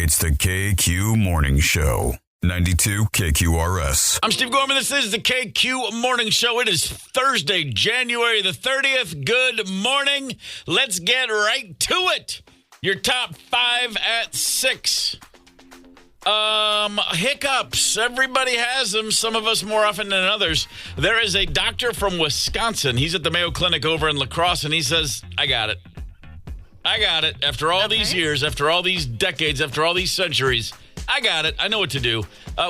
It's the KQ Morning Show. 92 KQRS. I'm Steve Gorman. This is the KQ Morning Show. It is Thursday, January the 30th. Good morning. Let's get right to it. Your top 5 at 6. Hiccups. Everybody has them. Some of us more often than others. There is a doctor from Wisconsin. He's at the Mayo Clinic over in La Crosse, and he says, I got it. I got it. After all these years, after all these decades, after all these centuries, I got it. I know what to do.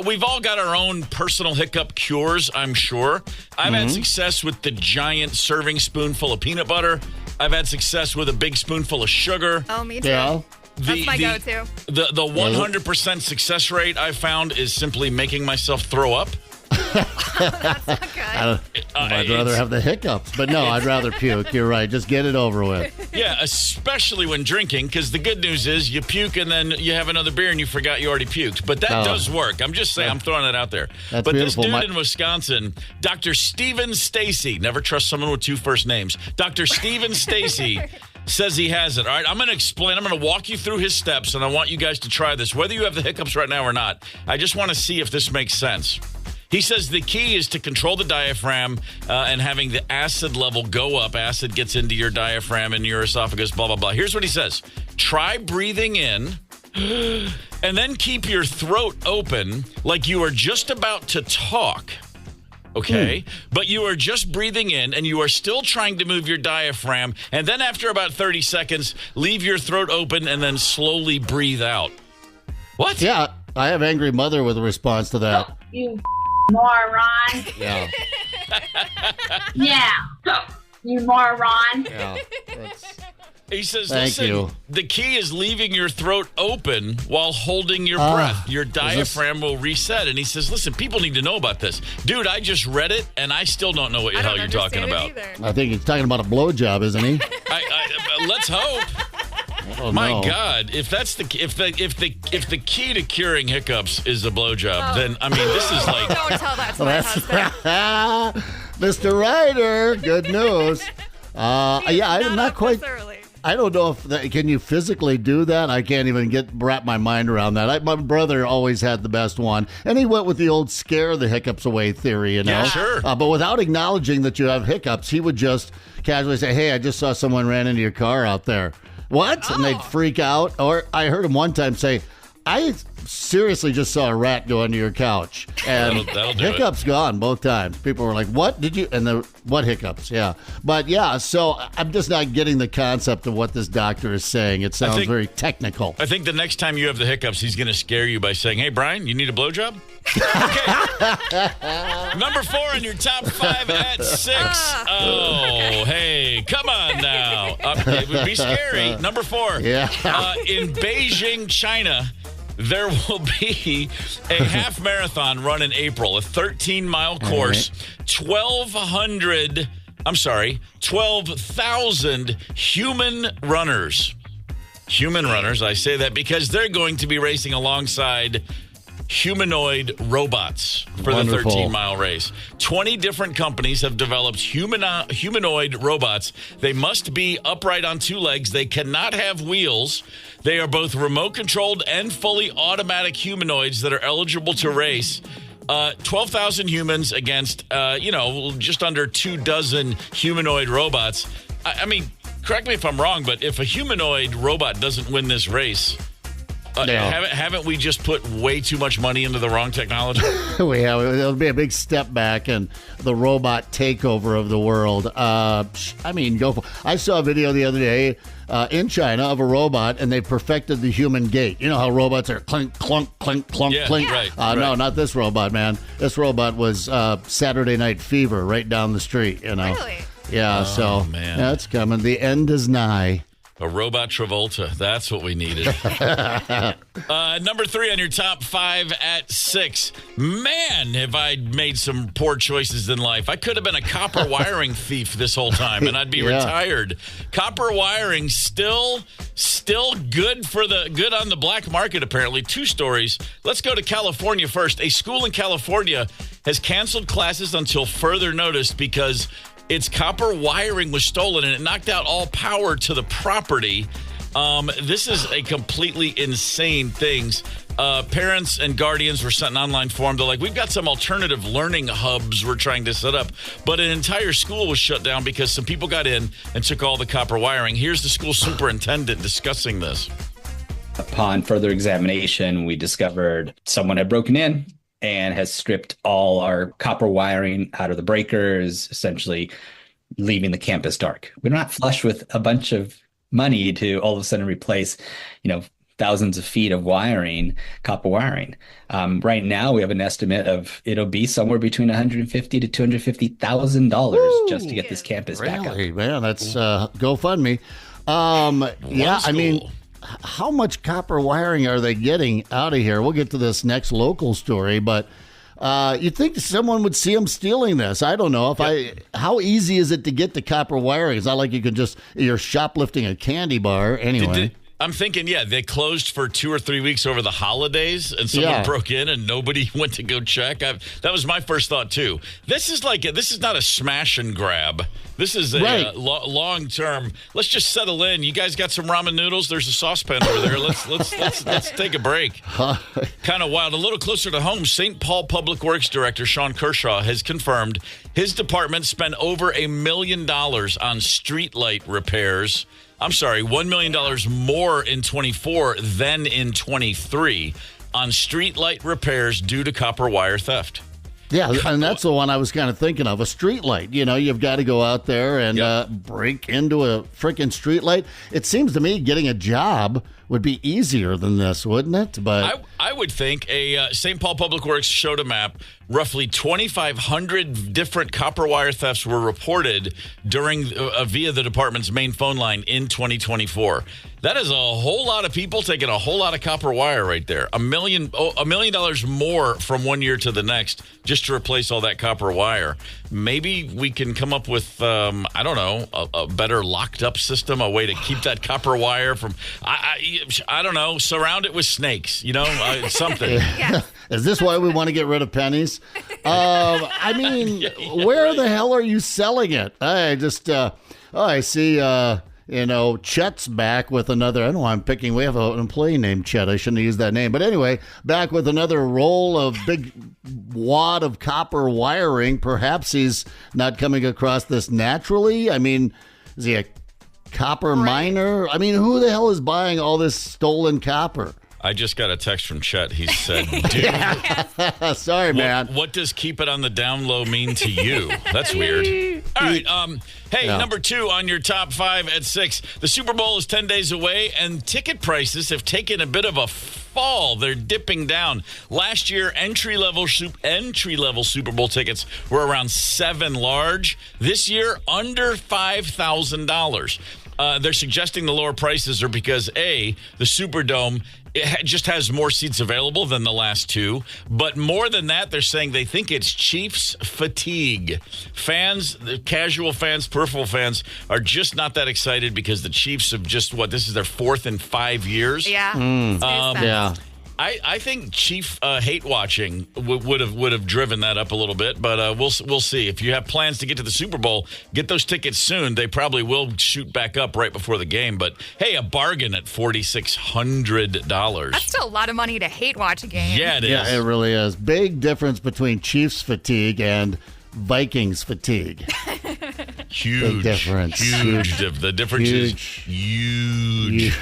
We've all got our own personal hiccup cures, I'm sure. I've had success with the giant serving spoonful of peanut butter. I've had success with a big spoonful of sugar. Oh, me too. Yeah. That's my go-to. The 100% success rate I've found is simply making myself throw up. That's not good. I'd rather have the hiccups, but no, I'd rather puke. You're right. Just get it over with. Yeah, especially when drinking, because the good news is you puke and then you have another beer and you forgot you already puked. But that does work. I'm just saying, I'm throwing it out there. That's but beautiful. This dude in Wisconsin, Dr. Steven Stacy, never trust someone with 2 first names. Dr. Steven Stacy says he has it. All right, I'm going to explain. I'm going to walk you through his steps, and I want you guys to try this, whether you have the hiccups right now or not. I just want to see if this makes sense. He says the key is to control the diaphragm and having the acid level go up. Acid gets into your diaphragm and your esophagus, blah, blah, blah. Here's what he says. Try breathing in and then keep your throat open like you are just about to talk. Okay? But you are just breathing in and you are still trying to move your diaphragm. And then after about 30 seconds, leave your throat open and then slowly breathe out. What? Yeah, I have Angry Mother with a response to that. You moron. Yeah. Yeah. You moron. Yeah. He says, Thank listen, you. the key is leaving your throat open while holding your breath. Your diaphragm will reset. And he says, listen, people need to know about this. Dude, I just read it, and I still don't know what the hell you're talking about. I think he's talking about a blowjob, isn't he? Let's hope. My God, if that's the if the key to curing hiccups is a blowjob, then I mean this is like Don't tell that to my husband. Mr. Ryder, good news. I'm not quite. Thoroughly. I don't know if can you physically do that. I can't even wrap my mind around that. My brother always had the best one, and he went with the old scare the hiccups away theory. You know, yeah, sure. But without acknowledging that you have hiccups, he would just casually say, "Hey, I just saw someone ran into your car out there." What? And they'd freak out. Or I heard him one time say, I seriously just saw a rat go under your couch. And that'll do hiccups gone both times. People were like, what did you? And what hiccups? Yeah. But yeah, so I'm just not getting the concept of what this doctor is saying. It sounds very technical. I think the next time you have the hiccups, he's going to scare you by saying, hey, Brian, you need a blowjob? Okay. Number 4 on your top 5 at 6. Oh, hey, come on now. It would be scary. Number 4. Yeah. In Beijing, China, there will be a half marathon run in April, a 13-mile course, 12,000 human runners. Human runners, I say that because they're going to be racing alongside humanoid robots for the 13-mile race. 20 different companies have developed humanoid robots. They must be upright on 2 legs. They cannot have wheels. They are both remote-controlled and fully automatic humanoids that are eligible to race. 12,000 humans against, just under 24 humanoid robots. I mean, correct me if I'm wrong, but if a humanoid robot doesn't win this race, haven't we just put way too much money into the wrong technology? We have. It'll be a big step back in the robot takeover of the world. I mean, go for. I saw a video the other day in China of a robot, and they perfected the human gait. You know how robots are clink, clunk, clink, clunk, clink. Right. No, not this robot, man. This robot was Saturday Night Fever right down the street. You know. Really? Yeah. Man. That's coming. The end is nigh. A robot Travolta. That's what we needed. Number 3 on your top 5 at 6. Man, have I made some poor choices in life. I could have been a copper wiring thief this whole time, and I'd be retired. Copper wiring still good good on the black market, apparently. 2 stories. Let's go to California first. A school in California has canceled classes until further notice because its copper wiring was stolen and it knocked out all power to the property. This is a completely insane thing. Parents and guardians were sent an online form. They're like, we've got some alternative learning hubs we're trying to set up. But an entire school was shut down because some people got in and took all the copper wiring. Here's the school superintendent discussing this. Upon further examination, we discovered someone had broken in and has stripped all our copper wiring out of the breakers, essentially leaving the campus dark. We're not flush with a bunch of money to all of a sudden replace, thousands of feet of wiring, copper wiring. Right now, we have an estimate of it'll be somewhere between $150,000 to $250,000 just to get this campus back up. Man, that's GoFundMe. I mean, how much copper wiring are they getting out of here? We'll get to this next local story, but you'd think someone would see them stealing this. I don't know. How easy is it to get the copper wiring? It's not like you can you're shoplifting a candy bar anyway. I'm thinking, they closed for 2 or 3 weeks over the holidays, and someone broke in, and nobody went to go check. That was my first thought too. This is not a smash and grab. This is a long term. Let's just settle in. You guys got some ramen noodles? There's a saucepan over there. Let's take a break. Kind of wild. A little closer to home, St. Paul Public Works Director Sean Kershaw has confirmed his department spent over $1 million on streetlight repairs. I'm sorry, $1 million more in 24 than in 23 on street light repairs due to copper wire theft. Yeah, and that's the one I was kind of thinking of, a street light. You've got to go out there and break into a freaking street light. It seems to me getting a job would be easier than this, wouldn't it? But I would think St. Paul Public Works showed a map. Roughly 2,500 different copper wire thefts were reported via the department's main phone line in 2024. That is a whole lot of people taking a whole lot of copper wire right there. $1 million more from one year to the next just to replace all that copper wire. Maybe we can come up with, a better locked up system, a way to keep that copper wire from, I don't know, surround it with snakes, something. Is this why we want to get rid of pennies? Where the hell are you selling it? I just, I see, Chet's back with another, I don't know why I'm picking, we have an employee named Chet, I shouldn't have used that name, but anyway, back with another roll of big wad of copper wiring. Perhaps he's not coming across this naturally. Is he a copper miner? Who the hell is buying all this stolen copper? I just got a text from Chet. He said, dude. Sorry, man. What does keep it on the down low mean to you? That's weird. All right. Number 2 on your top 5 at 6. The Super Bowl is 10 days away, and ticket prices have taken a bit of a fall. They're dipping down. Last year, entry-level Super Bowl tickets were around $7 large. This year, under $5,000. They're suggesting the lower prices are because, A, the Superdome just has more seats available than the last two. But more than that, they're saying they think it's Chiefs fatigue. Fans, the casual fans, peripheral fans, are just not that excited because the Chiefs have this is their 4th in 5 years. Yeah. I think Chief hate watching would have driven that up a little bit, but we'll see. If you have plans to get to the Super Bowl, get those tickets soon. They probably will shoot back up right before the game. But hey, a bargain at $4,600. That's still a lot of money to hate watch a game. Yeah, it is. Yeah, it really is. Big difference between Chiefs fatigue and Vikings fatigue. Huge. Big difference. Huge. The difference is huge.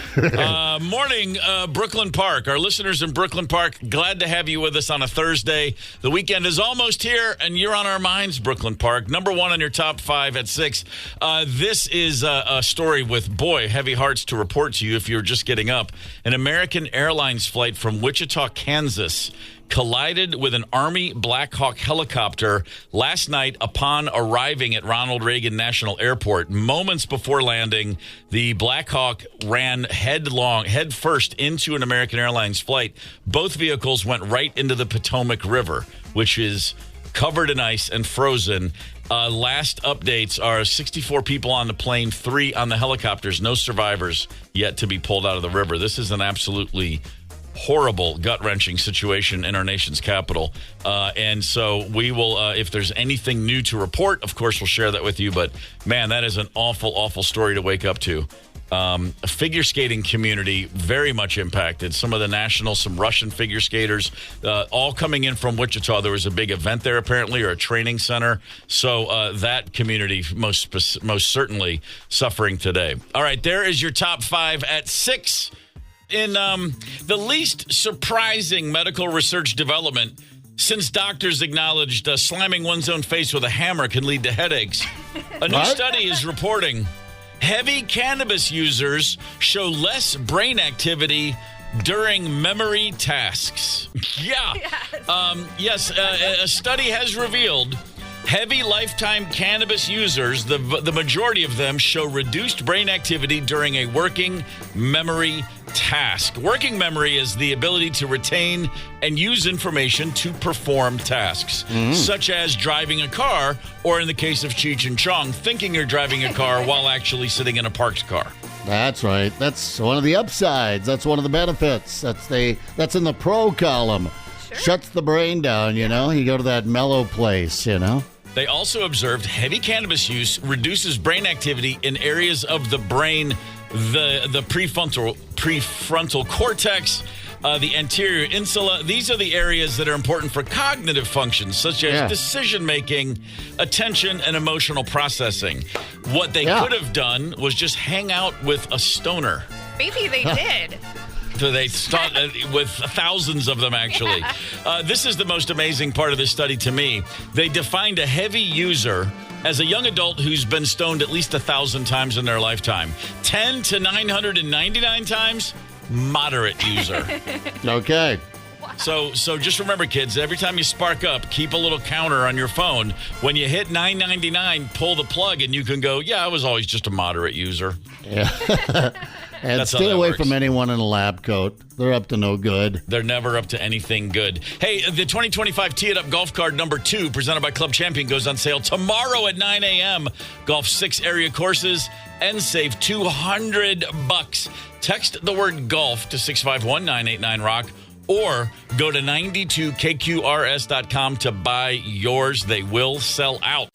Morning, Brooklyn Park. Our listeners in Brooklyn Park, glad to have you with us on a Thursday. The weekend is almost here, and you're on our minds, Brooklyn Park. Number 1 on your top 5 at 6. This is a story with, heavy hearts to report to you if you're just getting up. An American Airlines flight from Wichita, Kansas collided with an Army Black Hawk helicopter last night upon arriving at Ronald Reagan National Airport. Moments before landing, the Black Hawk ran head first into an American Airlines flight. Both vehicles went right into the Potomac River, which is covered in ice and frozen. Last updates are 64 people on the plane, 3 on the helicopters. No survivors yet to be pulled out of the river. This is an absolutely horrible, gut-wrenching situation in our nation's capital. And so we will, if there's anything new to report, of course, we'll share that with you. But, man, that is an awful, awful story to wake up to. Figure skating community very much impacted. Some of the national, some Russian figure skaters, all coming in from Wichita. There was a big event there apparently, or a training center. So that community most certainly suffering today. All right, there is your top 5 at 6. In the least surprising medical research development, since doctors acknowledged slamming one's own face with a hammer can lead to headaches, a new study is reporting heavy cannabis users show less brain activity during memory tasks. Yeah. Yes, a study has revealed heavy lifetime cannabis users, the majority of them show reduced brain activity during a working memory task. Working memory is the ability to retain and use information to perform tasks, such as driving a car, or in the case of Cheech and Chong, thinking you're driving a car while actually sitting in a parked car. That's right. That's one of the upsides. That's one of the benefits. That's in the pro column. Sure. Shuts the brain down, you know? You go to that mellow place, you know? They also observed heavy cannabis use reduces brain activity in areas of the brain, the prefrontal cortex, the anterior insula. These are the areas that are important for cognitive functions, such as decision-making, attention, and emotional processing. What they could have done was just hang out with a stoner. Maybe they did. So they start with thousands of them, actually. This is the most amazing part of this study to me. They defined a heavy user as a young adult who's been stoned at least 1,000 times in their lifetime. 10 to 999 times, moderate user. Okay. So just remember, kids, every time you spark up, keep a little counter on your phone. When you hit 999, pull the plug, and you can go, I was always just a moderate user. Yeah. And That's stay away from anyone in a lab coat. They're up to no good. They're never up to anything good. Hey, the 2025 Tee It Up Golf Card number 2, presented by Club Champion, goes on sale tomorrow at 9 a.m. Golf 6 area courses and save $200. Text the word golf to 651-989-ROCK or go to 92kqrs.com to buy yours. They will sell out.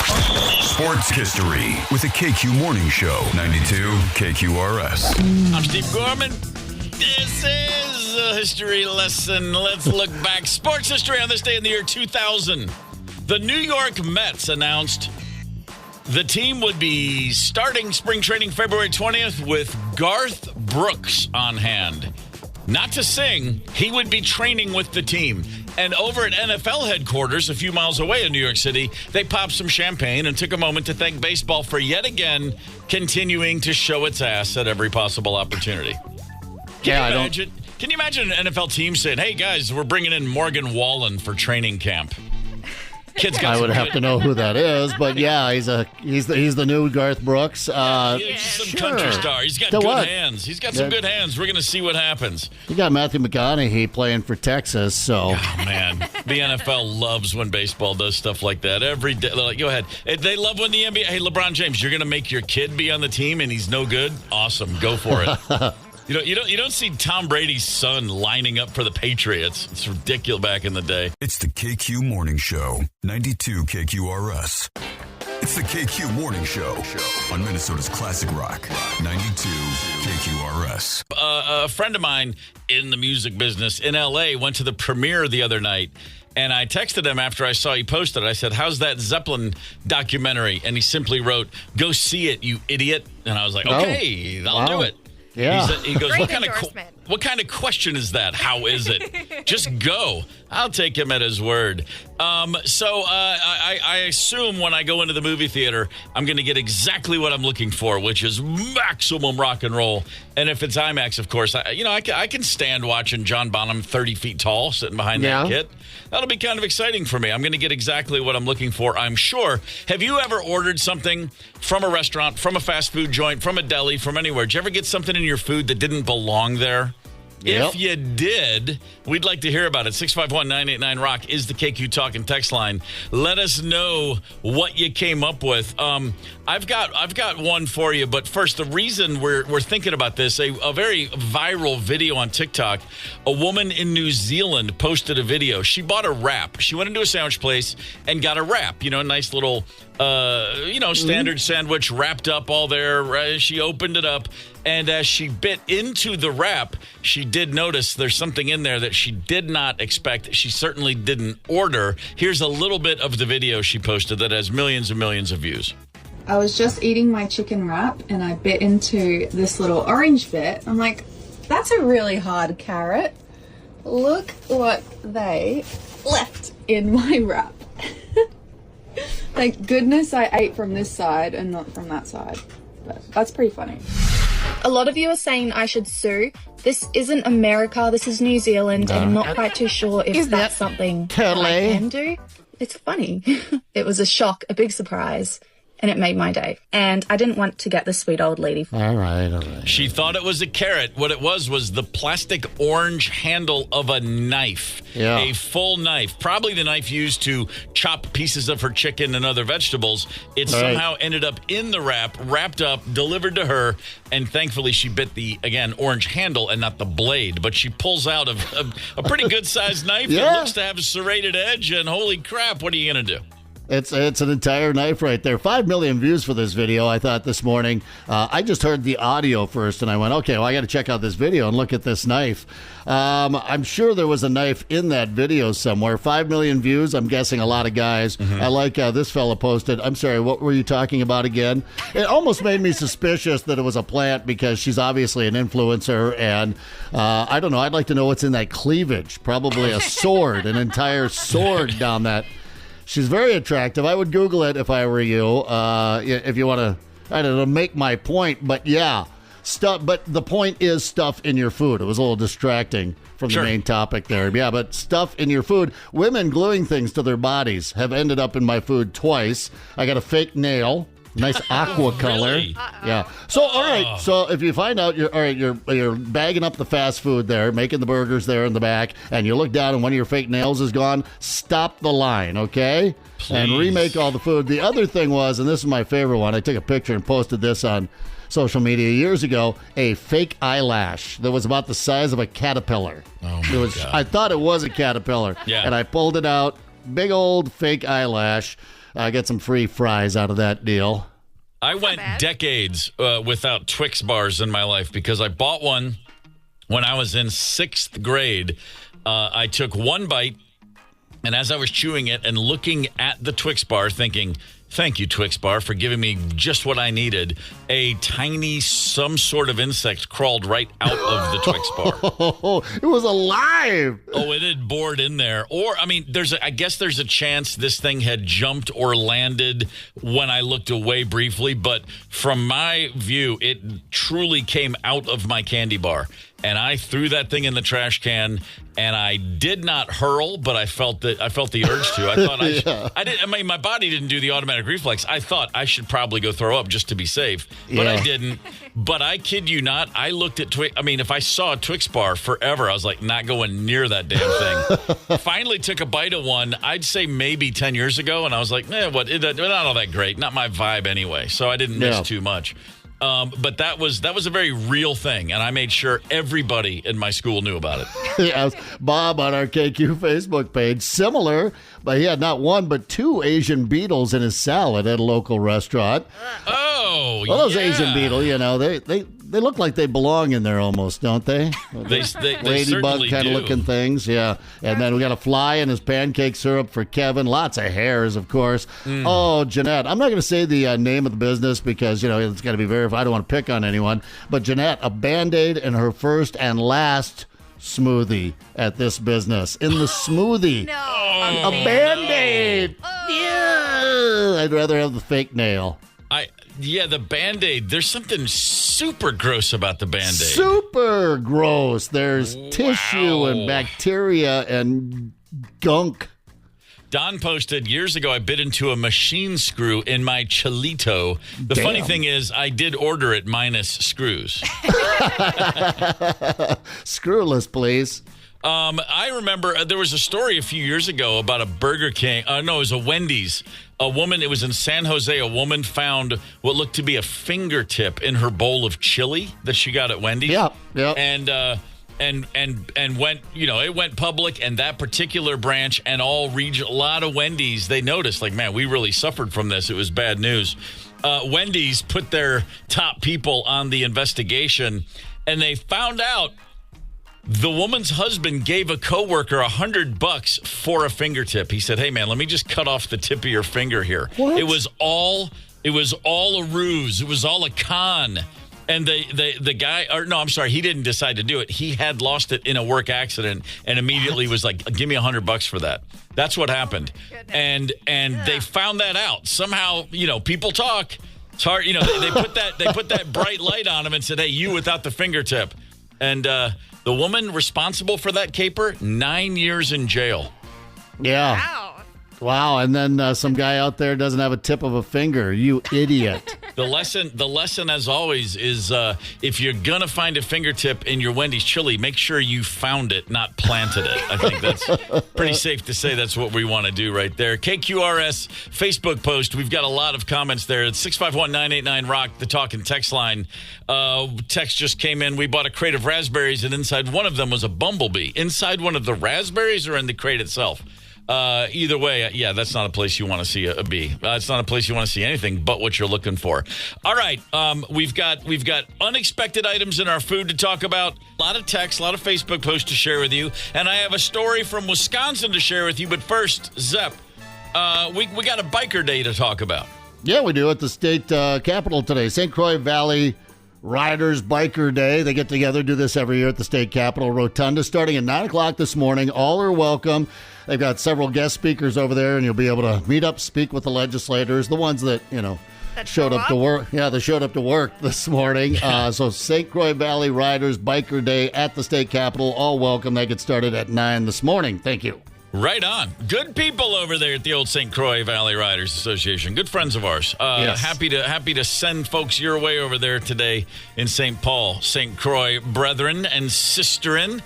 Sports history with the KQ Morning Show. 92 KQRS. I'm Steve Gorman. This is a history lesson. Let's look back. Sports history on this day in the year 2000. The New York Mets announced the team would be starting spring training February 20th with Garth Brooks on hand. Not to sing, he would be training with the team. And over at NFL headquarters, a few miles away in New York City, they popped some champagne and took a moment to thank baseball for yet again continuing to show its ass at every possible opportunity. Can you imagine an NFL team saying, "Hey guys, we're bringing in Morgan Wallen for training camp"? Kid's got I would have to know who that is, but he's the new Garth Brooks. He's some country star. He's got good hands. He's got some good hands. We're going to see what happens. You got Matthew McConaughey playing for Texas, so. Oh, man. The NFL loves when baseball does stuff like that. Every day. They're like, go ahead. They love when the NBA, hey, LeBron James, you're going to make your kid be on the team and he's no good? Awesome. Go for it. You don't see Tom Brady's son lining up for the Patriots. It's ridiculous back in the day. It's the KQ Morning Show. 92 KQRS. It's the KQ Morning Show on Minnesota's Classic Rock. 92 KQRS. A friend of mine in the music business in L.A. went to the premiere the other night. And I texted him after I saw he posted it. I said, "How's that Zeppelin documentary?" And he simply wrote, "Go see it, you idiot." And I was like, okay, I'll do it. Yeah. He goes, Great what kind of question is that? How is it? Just go. I'll take him at his word. So I assume when I go into the movie theater, I'm going to get exactly what I'm looking for, which is maximum rock and roll. And if it's IMAX, of course, I can stand watching John Bonham 30 feet tall sitting behind that kit. That'll be kind of exciting for me. I'm going to get exactly what I'm looking for, I'm sure. Have you ever ordered something from a restaurant, from a fast food joint, from a deli, from anywhere? Did you ever get something in your food that didn't belong there? Yep. If you did, we'd like to hear about it. 651-989-ROCK is the KQ Talk and text line. Let us know what you came up with. I've got one for you, but first, the reason we're thinking about this, a very viral video on TikTok. A woman in New Zealand posted a video. She bought a wrap. She went into a sandwich place and got a wrap. A nice little, standard sandwich wrapped up all there. She opened it up. And as she bit into the wrap, she did notice there's something in there that she did not expect. She certainly didn't order. Here's a little bit of the video she posted that has millions and millions of views. I was just eating my chicken wrap and I bit into this little orange bit. I'm like, that's a really hard carrot. Look what they left in my wrap. Thank goodness I ate from this side and not from that side. But that's pretty funny. A lot of you are saying I should sue. This isn't America, this is New Zealand, and I'm not quite too sure if that's something that I can do. It's funny. It was a shock, a big surprise. And it made my day. And I didn't want to get the sweet old lady. All right. She thought it was a carrot. What it was the plastic orange handle of a knife. Yeah. A full knife. Probably the knife used to chop pieces of her chicken and other vegetables. It somehow ended up in the wrap, wrapped up, delivered to her. And thankfully, she bit the, again, orange handle and not the blade. But she pulls out a pretty good-sized knife that looks to have a serrated edge. And holy crap, what are you going to do? It's an entire knife right there. 5 million views for this video, I thought this morning. I just heard the audio first, and I went, okay, well, I got to check out this video and look at this knife. I'm sure there was a knife in that video somewhere. 5 million views, I'm guessing a lot of guys. I like this fella posted. I'm sorry, what were you talking about again? It almost made me suspicious that it was a plant because she's obviously an influencer, and I don't know, I'd like to know what's in that cleavage. Probably a sword, an entire sword down that. She's very attractive. I would Google it if I were you. If you want to, I don't know, make my point. But yeah, stuff. But the point is stuff in your food. It was a little distracting from the main topic there. Yeah, but stuff in your food. Women gluing things to their bodies have ended up in my food twice. I got a fake nail. Nice aqua color. Really? Yeah. So, all right. So, if you find out you're bagging up the fast food there, making the burgers there in the back, and you look down and one of your fake nails is gone, stop the line, okay? Please. And remake all the food. The other thing was, and this is my favorite one, I took a picture and posted this on social media years ago, a fake eyelash that was about the size of a caterpillar. Oh, my God. I thought it was a caterpillar. Yeah. And I pulled it out. Big old fake eyelash. I got some free fries out of that deal. I went decades without Twix bars in my life because I bought one when I was in 6th grade. I took one bite, and as I was chewing it and looking at the Twix bar, thinking, thank you, Twix bar, for giving me just what I needed, a tiny, some sort of insect crawled right out of the Twix bar. It was alive. Oh, it had bored in there. Or, I mean, I guess there's a chance this thing had jumped or landed when I looked away briefly. But from my view, it truly came out of my candy bar. And I threw that thing in the trash can, and I did not hurl, but I felt the urge to. I thought I mean, my body didn't do the automatic reflex. I thought I should probably go throw up just to be safe, but I didn't. But I kid you not, I looked at Twix. I mean, if I saw a Twix bar forever, I was like, not going near that damn thing. Finally took a bite of one, I'd say maybe 10 years ago, and I was like, what? Not all that great. Not my vibe anyway, so I didn't miss too much. But that was a very real thing, and I made sure everybody in my school knew about it. Yes, Bob on our KQ Facebook page, similar, but he had not one but 2 Asian beetles in his salad at a local restaurant. Oh, well, those Asian beetles, you know, they look like they belong in there almost, don't they? They Ladybug kind of looking things, yeah. And then we got a fly in his pancake syrup for Kevin. Lots of hairs, of course. Oh, Jeanette. I'm not going to say the name of the business because, you know, it's got to be verified. I don't want to pick on anyone. But Jeanette, a Band-Aid in her first and last smoothie at this business. In the smoothie. No. A Band-Aid. Yeah. I'd rather have the fake nail. The Band-Aid. There's something super gross about the Band-Aid. Super gross. There's tissue and bacteria and gunk. Don posted, years ago, I bit into a machine screw in my Cholito. The funny thing is, I did order it minus screws. Screwless, please. I remember there was a story a few years ago about a Burger King. No, it was a Wendy's. A woman, it was in San Jose, a woman found what looked to be a fingertip in her bowl of chili that she got at Wendy's. Yeah. And and went, it went public, and that particular branch and all region, a lot of Wendy's, they noticed, like, man, we really suffered from this. It was bad news. Wendy's put their top people on the investigation, and they found out the woman's husband gave a coworker $100 for a fingertip. He said, "Hey, man, let me just cut off the tip of your finger here." What? It was all a ruse. It was all a con. And the guy, or no, I'm sorry, he didn't decide to do it. He had lost it in a work accident and immediately was like, "Give me $100 for that." That's what happened. And they found that out. Somehow, people talk. It's hard, they put that bright light on him and said, "Hey, you without the fingertip." And the woman responsible for that caper, 9 years in jail. Yeah. Wow. And then some guy out there doesn't have a tip of a finger. You idiot. The lesson, as always, is if you're going to find a fingertip in your Wendy's chili, make sure you found it, not planted it. I think that's pretty safe to say that's what we want to do right there. KQRS Facebook post. We've got a lot of comments there. It's 651-989-ROCK, the talk and text line. Text just came in. We bought a crate of raspberries, and inside one of them was a bumblebee. Inside one of the raspberries or in the crate itself? Either way, yeah, that's not a place you want to see a bee. It's not a place you want to see anything but what you're looking for. All right, we've got unexpected items in our food to talk about. A lot of texts, a lot of Facebook posts to share with you, and I have a story from Wisconsin to share with you. But first, Zepp, we got a biker day to talk about. Yeah, we do at the state capitol today, St. Croix Valley Riders Biker Day. They get together, do this every year at the state capitol rotunda, starting at 9 o'clock this morning. All are welcome. They've got several guest speakers over there, and you'll be able to meet up, speak with the legislators, the ones that, That showed up to work. Yeah, they showed up to work this morning. So St. Croix Valley Riders Biker Day at the state capitol. All welcome. They get started at 9 this morning. Thank you. Right on. Good people over there at the old St. Croix Valley Riders Association. Good friends of ours. Yes. Happy to send folks your way over there today in St. Paul, St. Croix brethren and sisterin.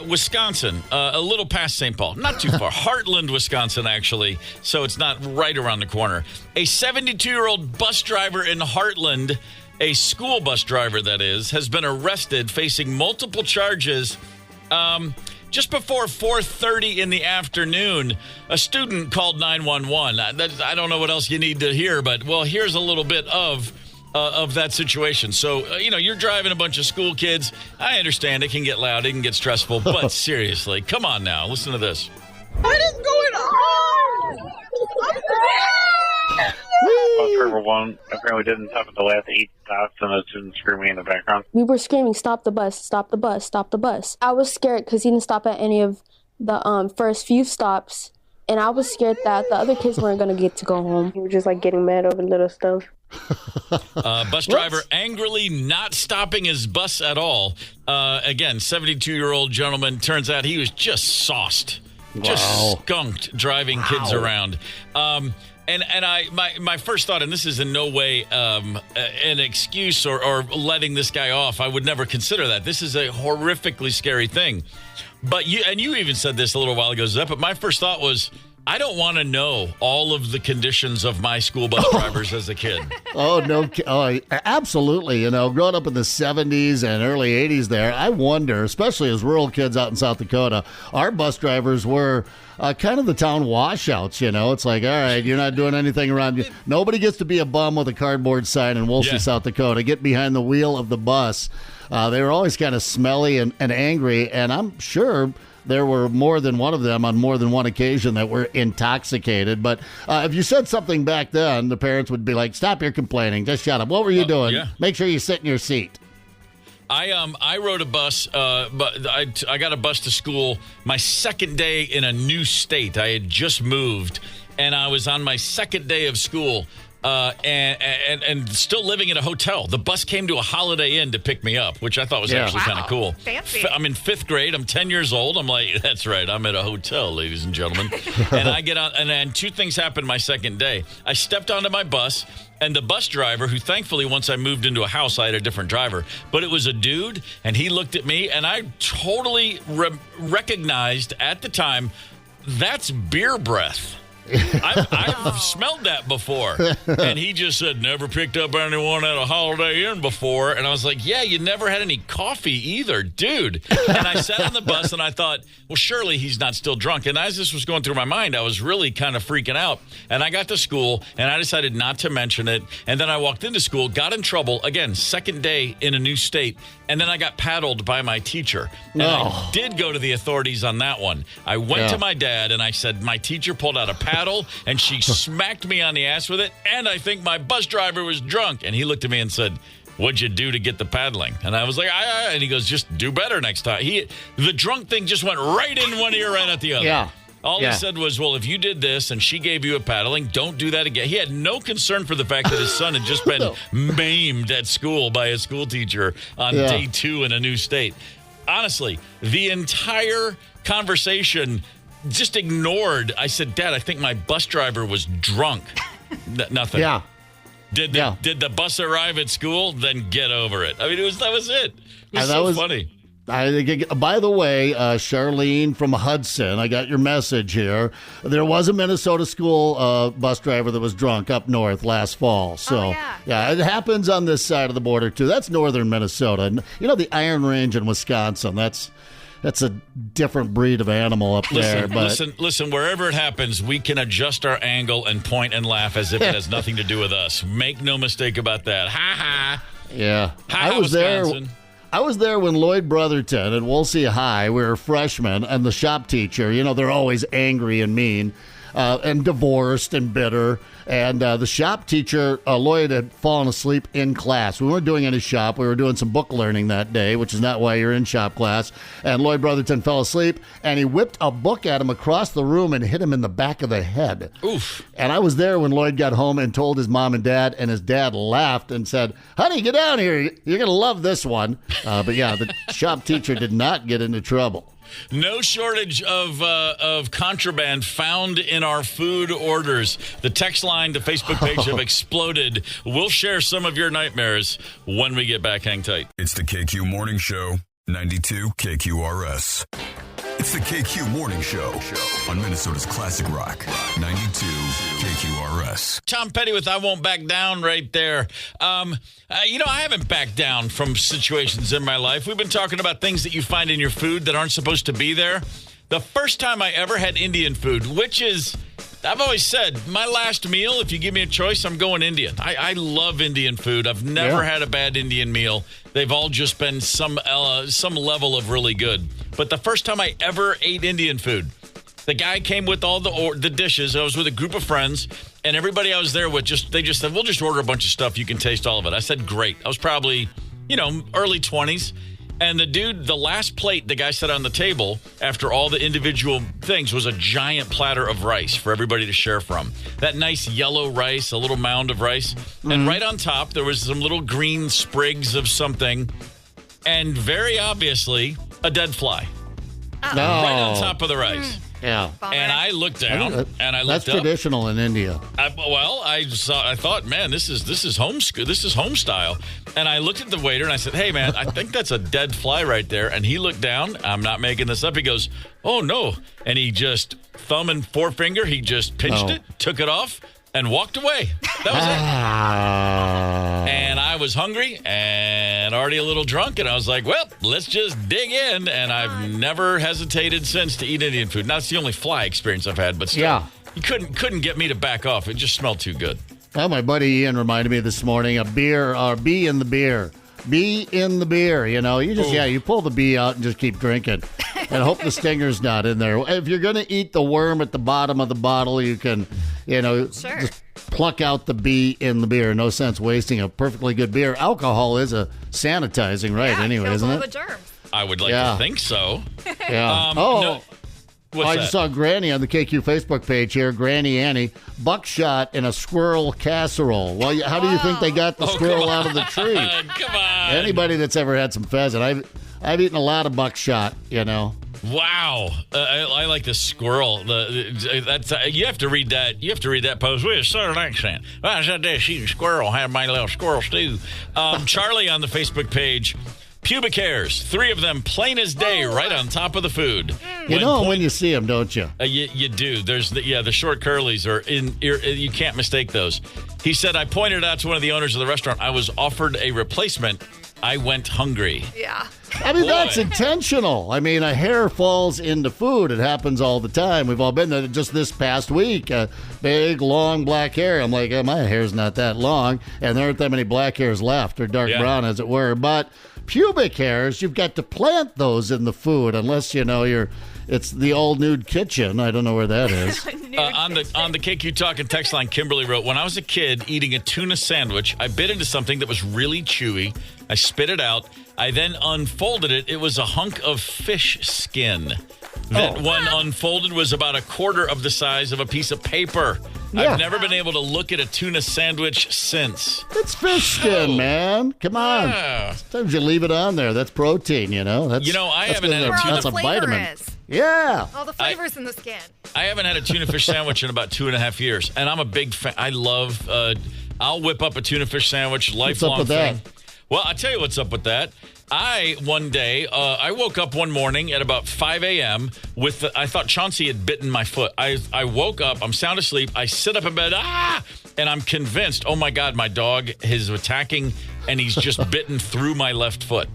Wisconsin, a little past St. Paul, not too far. Heartland, Wisconsin, actually. So it's not right around the corner. A 72-year-old bus driver in Heartland, a school bus driver that is, has been arrested facing multiple charges. Just before 4:30 in the afternoon, a student called 911. I don't know what else you need to hear, but, well, here's a little bit of that situation. So, you're driving a bunch of school kids. I understand it can get loud, it can get stressful, but seriously, come on now. Listen to this. What is going on? Bus driver 1 apparently didn't stop at the last 8 stops, and the student screaming in the background. We were screaming, "Stop the bus, stop the bus, stop the bus." I was scared because he didn't stop at any of the first few stops, and I was scared that the other kids weren't going to get to go home. We were just getting mad over little stuff. Bus driver angrily not stopping his bus at all. Again, 72-year-old gentleman. Turns out he was just sauced. Wow. Just skunked driving kids around. And my first thought, and this is in no way an excuse or letting this guy off. I would never consider that. This is a horrifically scary thing. But you even said this a little while ago, Zepp, but my first thought was, I don't want to know all of the conditions of my school bus drivers as a kid. Oh, no. Oh, absolutely. Growing up in the 70s and early 80s there, I wonder, especially as rural kids out in South Dakota, our bus drivers were kind of the town washouts, It's like, all right, you're not doing anything around you. Nobody gets to be a bum with a cardboard sign in Wolsey, South Dakota. Get behind the wheel of the bus. They were always kind of smelly and angry, and I'm sure there were more than one of them on more than one occasion that were intoxicated. But if you said something back then, the parents would be like, "Stop your complaining. Just shut up. What were you doing? Yeah. Make sure you sit in your seat." I rode a bus, but I got a bus to school my second day in a new state. I had just moved, and I was on my second day of school. And still living in a hotel. The bus came to a Holiday Inn to pick me up, which I thought was actually kind of cool. Fancy. I'm in 5th grade. I'm 10 years old. I'm like, that's right. I'm at a hotel, ladies and gentlemen. And I get on, and then 2 things happened my second day. I stepped onto my bus, and the bus driver, who thankfully once I moved into a house, I had a different driver, but it was a dude, and he looked at me, and I totally recognized at the time, that's beer breath. I've smelled that before. And he just said, never picked up anyone at a Holiday Inn before. And I was like, yeah, you never had any coffee either, dude. And I sat on the bus and I thought, well, surely he's not still drunk. And as this was going through my mind, I was really kind of freaking out. And I got to school and I decided not to mention it. And then I walked into school, got in trouble, again, second day in a new state. And then I got paddled by my teacher. And I did go to the authorities on that one. I went to my dad and I said, my teacher pulled out a paddle and she smacked me on the ass with it. And I think my bus driver was drunk. And he looked at me and said, what'd you do to get the paddling? And I was like, and he goes, just do better next time. The drunk thing just went right in one ear, right at the other. Yeah. All he said was, well, if you did this and she gave you a paddling, don't do that again. He had no concern for the fact that his son had just been maimed at school by a school teacher on day 2 in a new state. Honestly, the entire conversation just ignored. I said, Dad, I think my bus driver was drunk. Nothing. Yeah. Did the bus arrive at school? Then get over it. I mean, that was it. It was funny. By the way, Charlene from Hudson, I got your message here. There was a Minnesota school bus driver that was drunk up north last fall. So, it happens on this side of the border, too. That's northern Minnesota. You know, the Iron Range in Wisconsin, that's a different breed of animal up there. Listen, wherever it happens, we can adjust our angle and point and laugh as if it has nothing to do with us. Make no mistake about that. Ha ha. Yeah. I was Wisconsin. I was there when Lloyd Brotherton at Wolsey High, we were freshmen, and the shop teacher, you know, they're always angry and mean and divorced and bitter. And the shop teacher, Lloyd, had fallen asleep in class. We weren't doing any shop. We were doing some book learning that day, which is not why you're in shop class. And Lloyd Brotherton fell asleep, and he whipped a book at him across the room and hit him in the back of the head. Oof. And I was there when Lloyd got home and told his mom and dad, and his dad laughed and said, honey, get down here. You're going to love this one. But yeah, the shop teacher did not get into trouble. No shortage of contraband found in our food orders. The text line to Facebook page have exploded. We'll share some of your nightmares when we get back. Hang tight. It's the KQ Morning Show, 92 KQRS. It's the KQ Morning Show on Minnesota's Classic Rock, 92 KQRS. Tom Petty with I Won't Back Down right there. I haven't backed down from situations in my life. We've been talking about things that you find in your food that aren't supposed to be there. The first time I ever had Indian food, which is, I've always said, my last meal, if you give me a choice, I'm going Indian. I love Indian food. I've never had a bad Indian meal. They've all just been some level of really good. But the first time I ever ate Indian food, the guy came with all the dishes. I was with a group of friends, and everybody I was there with, they just said, we'll just order a bunch of stuff. You can taste all of it. I said, great. I was probably, early 20s. And the last plate the guy set on the table after all the individual things was a giant platter of rice for everybody to share from. That nice yellow rice, a little mound of rice. Mm-hmm. And right on top, there was some little green sprigs of something. And very obviously, a dead fly. Oh. No. Right on top of the rice. Yeah. And I looked down and I looked up. That's traditional in India. I thought, man, this is home school. This is home style. And I looked at the waiter and I said, hey, man, I think that's a dead fly right there. And he looked down. I'm not making this up. He goes, oh, no. And he just, thumb and forefinger, he just pinched it, took it off, and walked away. That was it. And I was hungry and already a little drunk. And I was like, well, let's just dig in. And I've never hesitated since to eat Indian food. Now, that's the only fly experience I've had. But still, you couldn't get me to back off. It just smelled too good. Well, my buddy Ian reminded me this morning, a beer, or bee in the beer. Bee in the beer, you just, you pull the bee out and just keep drinking and hope the stinger's not in there. If you're going to eat the worm at the bottom of the bottle, you can, just pluck out the bee in the beer. No sense wasting a perfectly good beer. Alcohol is a sanitizing, right? Anyway, isn't it? The germs. I would like to think so. Yeah. I just saw Granny on the KQ Facebook page here. Granny Annie, buckshot in a squirrel casserole. Well, how do you think they got the squirrel out of the tree? Come on. Anybody that's ever had some pheasant, I've eaten a lot of buckshot. Wow, I like the squirrel. You have to read that. You have to read that post with a southern accent. I was out there shooting squirrel. Had my little squirrel stew. Charlie on the Facebook page. Pubic hairs, 3 of them plain as day, right on top of the food. You know when you see them, don't you? You do. There's the short curlies are you can't mistake those. He said, I pointed out to one of the owners of the restaurant, I was offered a replacement. I went hungry. Yeah. I mean, that's intentional. I mean, a hair falls into food. It happens all the time. We've all been there just this past week. Big, long black hair. I'm like, my hair's not that long. And there aren't that many black hairs left, or dark brown, as it were. But pubic hairs, you've got to plant those in the food unless, it's the all-nude kitchen. I don't know where that is. On the KQ Talking text line, Kimberly wrote, when I was a kid eating a tuna sandwich, I bit into something that was really chewy. I spit it out. I then unfolded it. It was a hunk of fish skin. That one unfolded was about a quarter of the size of a piece of paper. Yeah. I've never been able to look at a tuna sandwich since. It's fish skin, man. Come on. Yeah. Sometimes you leave it on there. That's protein, That's, I haven't had that's a vitamin. Is. Yeah. All the flavors in the skin. I haven't had a tuna fish sandwich in about 2.5 years. And I'm a big fan. I love, I'll whip up a tuna fish sandwich, lifelong thing. That? Well, I'll tell you what's up with that. I woke up one morning at about 5 a.m. I thought Chauncey had bitten my foot. I woke up, I'm sound asleep, I sit up in bed, and I'm convinced, oh my God, my dog is attacking, and he's just bitten through my left foot.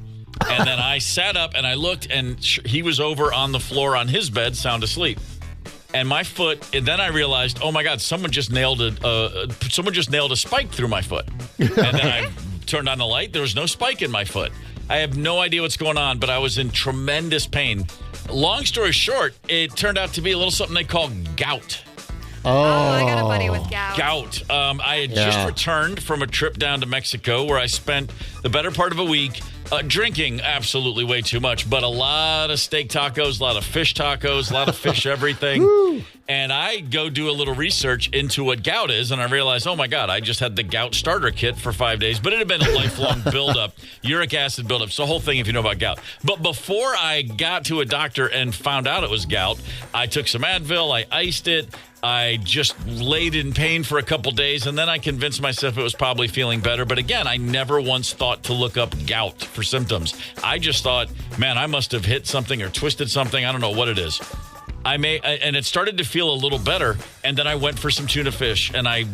And then I sat up and I looked, and he was over on the floor on his bed, sound asleep. And my foot, and then I realized, oh my God, someone just nailed a spike through my foot. And then I turned on the light, there was no spike in my foot. I have no idea what's going on, but I was in tremendous pain. Long story short, it turned out to be a little something they call gout. Oh, I got a buddy with gout. Gout. I had just returned from a trip down to Mexico where I spent the better part of a week drinking absolutely way too much, but a lot of steak tacos, a lot of fish tacos, a lot of fish everything. And I go do a little research into what gout is, and I realized, oh my God, I just had the gout starter kit for 5 days, but it had been a lifelong buildup, uric acid buildup. It's the whole thing if you know about gout. But before I got to a doctor and found out it was gout, I took some Advil, I iced it, I just laid in pain for a couple days, and then I convinced myself it was probably feeling better. But again, I never once thought to look up gout for symptoms. I just thought, man, I must have hit something or twisted something. I don't know what it is. And it started to feel a little better, and then I went for some tuna fish, and I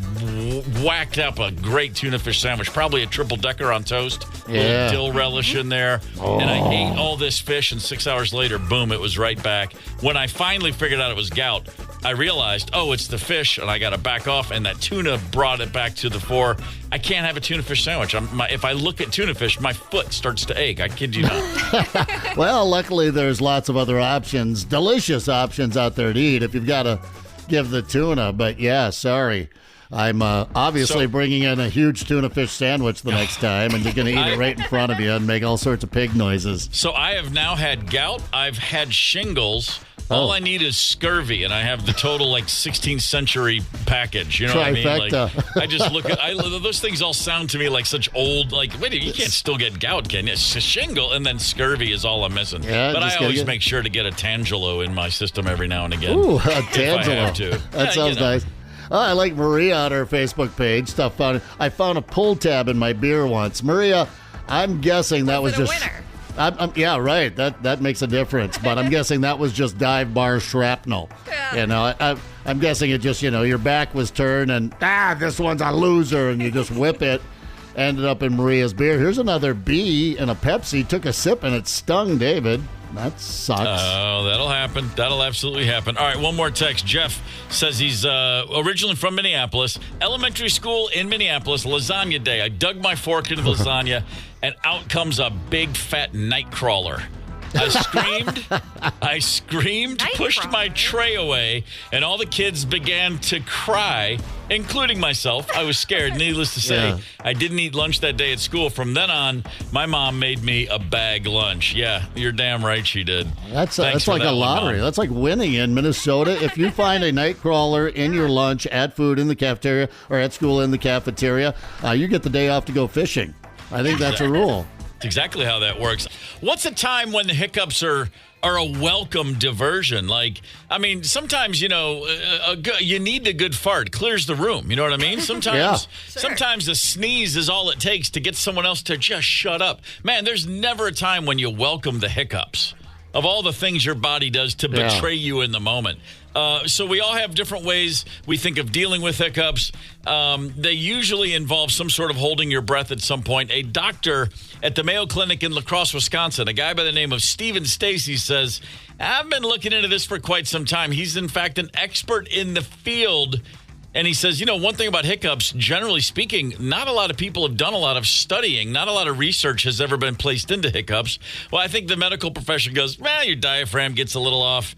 whacked up a great tuna fish sandwich, probably a triple-decker on toast, a little dill relish in there, and I ate all this fish, and 6 hours later, boom, it was right back. When I finally figured out it was gout, I realized, it's the fish, and I got to back off, and that tuna brought it back to the fore. I can't have a tuna fish sandwich. If I look at tuna fish, my foot starts to ache. I kid you not. Well, luckily there's lots of other options, delicious options out there to eat if you've got to give the tuna. But yeah, sorry. I'm obviously bringing in a huge tuna fish sandwich the next time, and you're going to eat it right in front of you and make all sorts of pig noises. So I have now had gout. I've had shingles. All I need is scurvy, and I have the total 16th century package. You know what I mean? I just look at those things. All sound to me like such old. Wait, you can't still get gout, can you? It's a shingle, and then scurvy is all I'm missing. Yeah, but I always make sure to get a Tangelo in my system every now and again. Ooh, a Tangelo. If I have to. That sounds nice. Oh, I like Maria on her Facebook page. I found a pull tab in my beer once. Maria, I'm guessing that was just. Winner? Yeah, right. That makes a difference. But I'm guessing that was just dive bar shrapnel. Yeah. I'm guessing it just, your back was turned and, this one's a loser, and you just whip it. Ended up in Maria's beer. Here's another B in a Pepsi. Took a sip and it stung David. That sucks. Oh, that'll happen. That'll absolutely happen. All right, one more text. Jeff says he's originally from Minneapolis. Elementary school in Minneapolis, lasagna day. I dug my fork into the lasagna, and out comes a big, fat night crawler. I screamed, pushed my tray away, and all the kids began to cry, including myself. I was scared, needless to say. I didn't eat lunch that day at school. From then on, my mom made me a bag lunch. Yeah, you're damn right she did. That's like a lottery. That's like winning in Minnesota. If you find a night crawler in your lunch, at food in the cafeteria, or at school in the cafeteria, you get the day off to go fishing. I think that's a rule. That's exactly how that works. What's a time when the hiccups are a welcome diversion? Sometimes, you need a good fart. Clears the room. You know what I mean? Sometimes a sneeze is all it takes to get someone else to just shut up. Man, there's never a time when you welcome the hiccups. of all the things your body does to betray you in the moment. So we all have different ways we think of dealing with hiccups. They usually involve some sort of holding your breath at some point. A doctor at the Mayo Clinic in La Crosse, Wisconsin, a guy by the name of Stephen Stacy, says, I've been looking into this for quite some time. He's, in fact, an expert in the field. And he says, one thing about hiccups, generally speaking, not a lot of people have done a lot of studying. Not a lot of research has ever been placed into hiccups. Well, I think the medical profession goes, your diaphragm gets a little off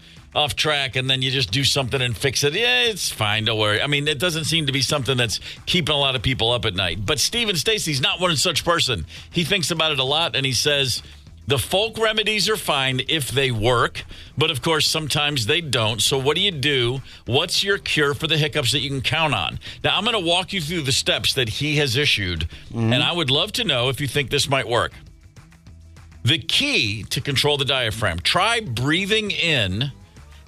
track, and then you just do something and fix it. Yeah, it's fine. Don't worry. I mean, it doesn't seem to be something that's keeping a lot of people up at night. But Stephen Stacy's not one such person. He thinks about it a lot, and he says the folk remedies are fine if they work, but of course, sometimes they don't. So what do you do? What's your cure for the hiccups that you can count on? Now, I'm going to walk you through the steps that he has issued, and I would love to know if you think this might work. The key to control the diaphragm, try breathing in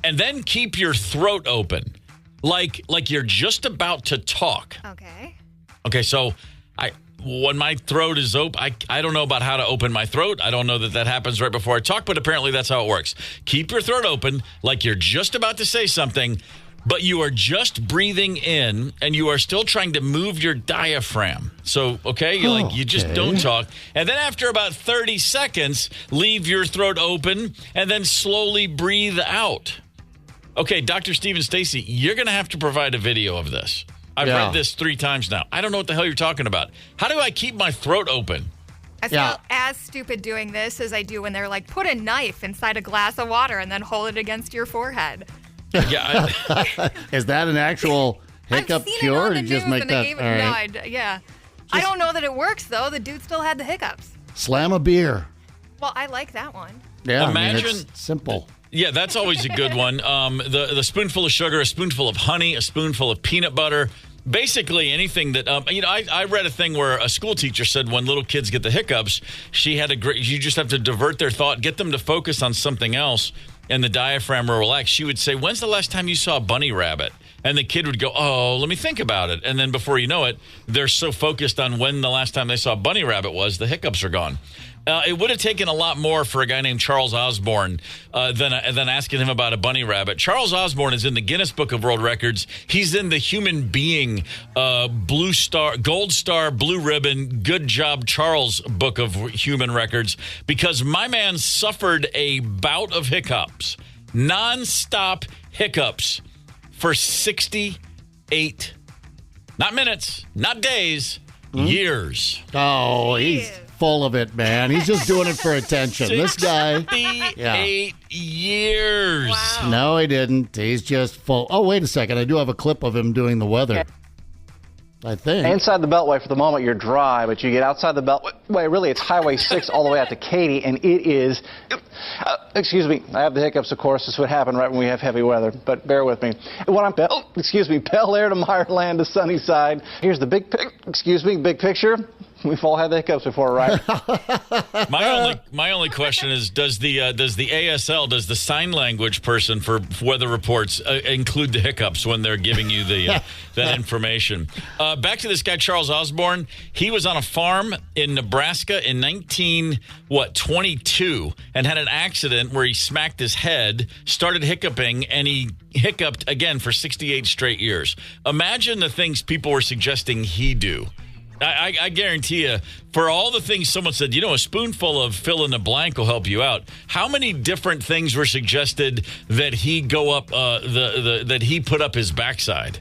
and then keep your throat open, like you're just about to talk. Okay, so when my throat is open, I don't know about how to open my throat. I don't know that happens right before I talk, but apparently that's how it works. Keep your throat open like you're just about to say something, but you are just breathing in and you are still trying to move your diaphragm. So, you just don't talk. And then after about 30 seconds, leave your throat open and then slowly breathe out. Okay, Dr. Stephen Stacy, you're going to have to provide a video of this. I've read this 3 times now. I don't know what the hell you're talking about. How do I keep my throat open? I feel as stupid doing this as I do when they're like, put a knife inside a glass of water and then hold it against your forehead. Yeah. Is that an actual hiccup cure? Or just make that? I don't know that it works, though. The dude still had the hiccups. Slam a beer. Well, I like that one. Yeah, Imagine it's simple. Yeah, that's always a good one. The spoonful of sugar, a spoonful of honey, a spoonful of peanut butter. Basically anything that, I read a thing where a school teacher said when little kids get the hiccups, you just have to divert their thought, get them to focus on something else, and the diaphragm will relax. She would say, when's the last time you saw a bunny rabbit? And the kid would go, oh, let me think about it. And then before you know it, they're so focused on when the last time they saw a bunny rabbit was, the hiccups are gone. It would have taken a lot more for a guy named Charles Osborne than asking him about a bunny rabbit. Charles Osborne is in the Guinness Book of World Records. He's in the human being gold star, blue ribbon, good job, Charles Book of Human Records, because my man suffered a bout of hiccups, nonstop hiccups for 68, not minutes, not days, years. Oh, he's full of it, man. He's just doing it for attention. This guy. 68 years. Wow. No, he didn't. He's just full. Oh, wait a second. I do have a clip of him doing the weather. I think. Inside the Beltway, for the moment, you're dry, but you get outside the Beltway, really, it's Highway 6 all the way out to Katy, and it is, excuse me, I have the hiccups, of course. This would happen right when we have heavy weather, but bear with me. When I'm, Bel Air to Meyerland to Sunnyside. Here's the big picture. We've all had the hiccups before, right? My only question is, does the ASL, does the sign language person for weather reports include the hiccups when they're giving you that information? Back to this guy, Charles Osborne. He was on a farm in Nebraska in 1922 and had an accident where he smacked his head, started hiccuping, and he hiccuped again for 68 straight years. Imagine the things people were suggesting he do. I guarantee you, for all the things someone said, a spoonful of fill in the blank will help you out. How many different things were suggested that he go up, that he put up his backside?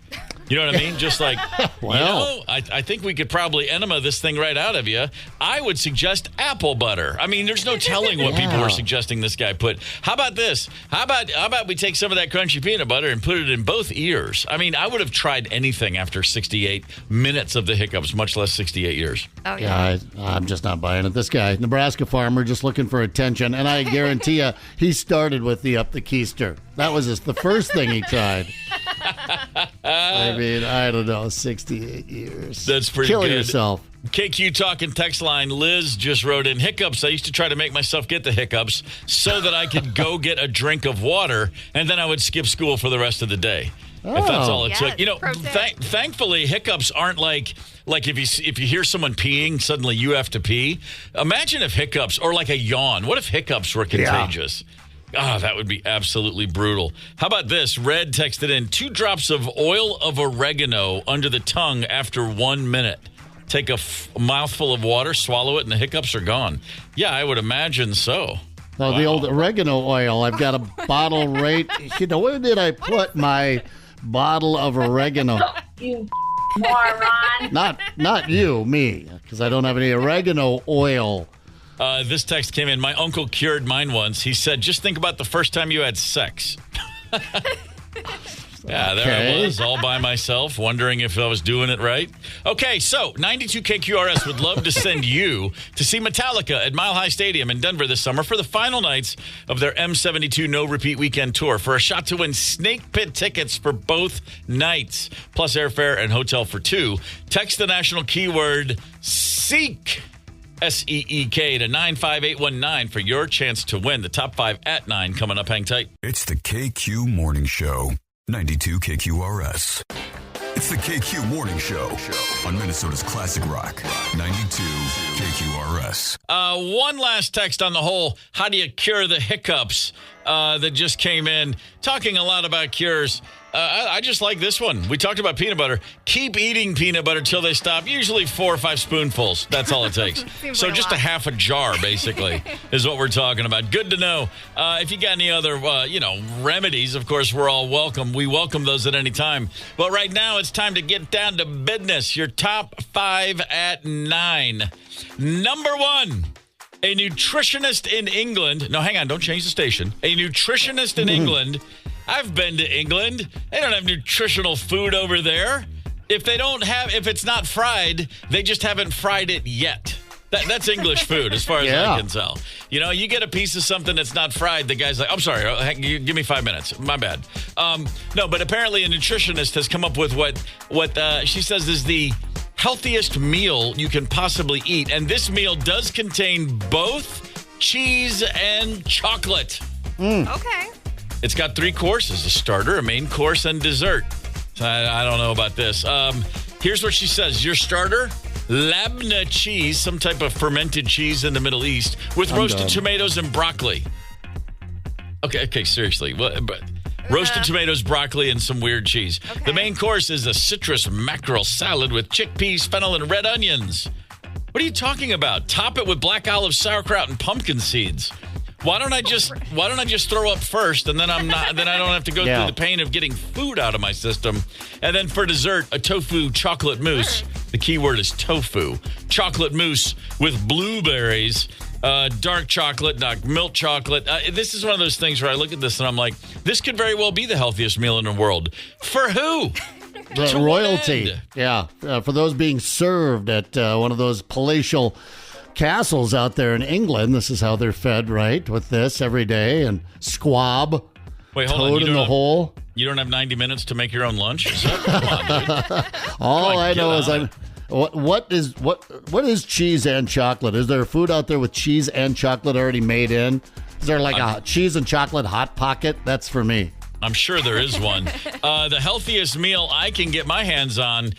You know what I mean? Just like, I think we could probably enema this thing right out of you. I would suggest apple butter. I mean, there's no telling what people were suggesting this guy put. How about this? How about we take some of that crunchy peanut butter and put it in both ears? I mean, I would have tried anything after 68 minutes of the hiccups, much less 68 years. Oh, yeah. I'm just not buying it. This guy, Nebraska farmer, just looking for attention. And I guarantee you, he started with the up the keister. That was the first thing he tried. I mean, I don't know, 68 years. That's pretty Kill good. yourself. KQ Talking text line. Liz just wrote in, hiccups. I used to try to make myself get the hiccups so that I could go get a drink of water, and then I would skip school for the rest of the day. If that's all it took. Thankfully, hiccups aren't like if you hear someone peeing, suddenly you have to pee. Imagine if hiccups, or like a yawn. What if hiccups were contagious? Oh, that would be absolutely brutal. How about this? Red texted in 2 drops of oil of oregano under the tongue after 1 minute. Take a mouthful of water, swallow it, and the hiccups are gone. Yeah, I would imagine so. Oh, wow. The old oregano oil. I've got a bottle right. Where did I put my bottle of oregano? You moron. Not you, me, because I don't have any oregano oil. This text came in. My uncle cured mine once. He said, just think about the first time you had sex. Yeah, there I was, all by myself, wondering if I was doing it right. Okay, so 92KQRS would love to send you to see Metallica at Mile High Stadium in Denver this summer for the final nights of their M72 No Repeat Weekend Tour for a shot to win Snake Pit tickets for both nights, plus airfare and hotel for 2. Text the national keyword SEEK. SEEK to 95819 for your chance to win. The top 5 at 9 coming up. Hang tight. It's the KQ Morning Show, 92 KQRS. It's the KQ Morning Show on Minnesota's Classic Rock, 92 KQRS. One last text on the whole, how do you cure the hiccups that just came in? Talking a lot about cures. I just like this one. We talked about peanut butter. Keep eating peanut butter till they stop. Usually 4 or 5 spoonfuls. That's all it takes. So like just a half a jar, basically, is what we're talking about. Good to know. If you got any other, remedies, of course, we're all welcome. We welcome those at any time. But right now, it's time to get down to business. Your top 5 at 9. Number 1. A nutritionist in England. No, hang on. Don't change the station. A nutritionist in England. I've been to England. They don't have nutritional food over there. If it's not fried, they just haven't fried it yet. That's English food as far as I can tell. You get a piece of something that's not fried, the guy's like, I'm sorry, give me 5 minutes. My bad. No, but apparently a nutritionist has come up with what she says is the healthiest meal you can possibly eat. And this meal does contain both cheese and chocolate. Okay. It's got 3 courses, a starter, a main course, and dessert. I don't know about this. Here's what she says. Your starter, labna cheese, some type of fermented cheese in the Middle East, with roasted tomatoes and broccoli. Okay, seriously. Roasted tomatoes, broccoli, and some weird cheese. Okay. The main course is a citrus mackerel salad with chickpeas, fennel, and red onions. What are you talking about? Top it with black olive, sauerkraut, and pumpkin seeds. Why don't I just throw up first, and then I don't have to go through the pain of getting food out of my system. And then for dessert, a tofu chocolate mousse. The key word is tofu. Chocolate mousse with blueberries, dark chocolate, not milk chocolate. This is one of those things where I look at this and I'm like, this could very well be the healthiest meal in the world. For who? The royalty. Yeah. For those being served at one of those palatial castles out there in England, this is how they're fed, right? With this every day and squab. Wait, hold toad in the hole. You don't have 90 minutes to make your own lunch? Come on, dude. All I know is what is cheese and chocolate? Is there food out there with cheese and chocolate already made in? Is there like a cheese and chocolate hot pocket? That's for me. I'm sure there is one. The healthiest meal I can get my hands on